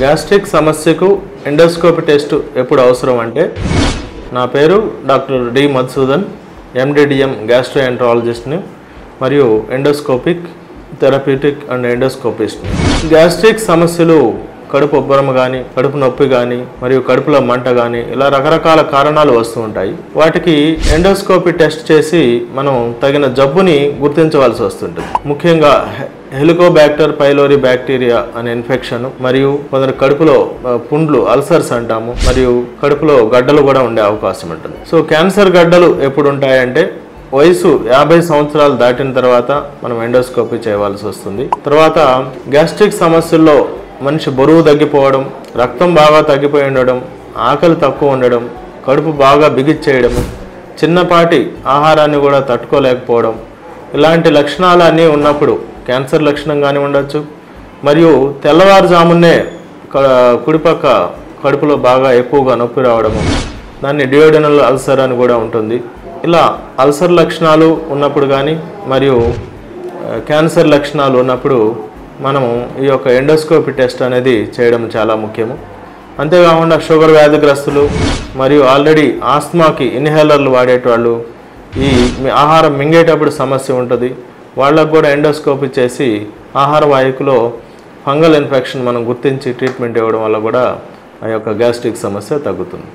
Gastric సమస్యకు endoscopy test ఎప్పుడు అవసరం అంటే, నా పేరు డాక్టర్ డి మధుసూదన్, ఎండిడిఎం గ్యాస్ట్రోఎంట్రాలజిస్ట్ని మరియు endoscopic therapeutic and endoscopist. Gastric సమస్యలు కడుపు ఉబ్బరం కానీ, కడుపు నొప్పి కానీ, మరియు కడుపులో మంట కానీ ఇలా రకరకాల కారణాలు వస్తూ ఉంటాయి. వాటికి ఎండోస్కోపీ టెస్ట్ చేసి మనం తగిన జబ్బుని గుర్తించవలసి వస్తుంటుంది. ముఖ్యంగా హెలికోబాక్టర్ పైలోరి బ్యాక్టీరియా అనే ఇన్ఫెక్షన్, మరియు కొందరు కడుపులో పుండ్లు అల్సర్స్ అంటాము, మరియు కడుపులో గడ్డలు కూడా ఉండే అవకాశం ఉంటుంది. సో క్యాన్సర్ గడ్డలు ఎప్పుడు ఉంటాయంటే వయసు 50 సంవత్సరాలు దాటిన తర్వాత మనం ఎండోస్కోపీ చేయవలసి వస్తుంది. తర్వాత గ్యాస్ట్రిక్ సమస్యల్లో మనిషి బరువు తగ్గిపోవడం, రక్తం బాగా తగ్గిపోయి ఉండడం, ఆకలి తక్కువ ఉండడం, కడుపు బాగా బిగిచ్చేయడం, చిన్నపాటి ఆహారాన్ని కూడా తట్టుకోలేకపోవడం, ఇలాంటి లక్షణాలు అన్నీ ఉన్నప్పుడు క్యాన్సర్ లక్షణంగానే ఉండొచ్చు. మరియు తెల్లవారుజామునే కుడిపక్క కడుపులో బాగా ఎక్కువగా నొప్పి రావడము, దాన్ని డియోడెనల్ అల్సర్ అని కూడా ఉంటుంది. ఇలా అల్సర్ లక్షణాలు ఉన్నప్పుడు కానీ మరియు క్యాన్సర్ లక్షణాలు ఉన్నప్పుడు మనము ఈ యొక్క ఎండోస్కోపీ టెస్ట్ అనేది చేయడం చాలా ముఖ్యము. అంతేకాకుండా షుగర్ వ్యాధిగ్రస్తులు మరియు ఆల్రెడీ ఆస్మాకి ఇన్హేలర్లు వాడేటవాళ్ళు, ఈ ఆహారం మింగేటప్పుడు సమస్య ఉంటుంది, వాళ్ళకు కూడా ఎండోస్కోపీ చేసి ఆహార వాహికలో ఫంగల్ ఇన్ఫెక్షన్ మనం గుర్తించి ట్రీట్మెంట్ ఇవ్వడం వల్ల కూడా ఆ యొక్క గ్యాస్ట్రిక్ సమస్య తగ్గుతుంది.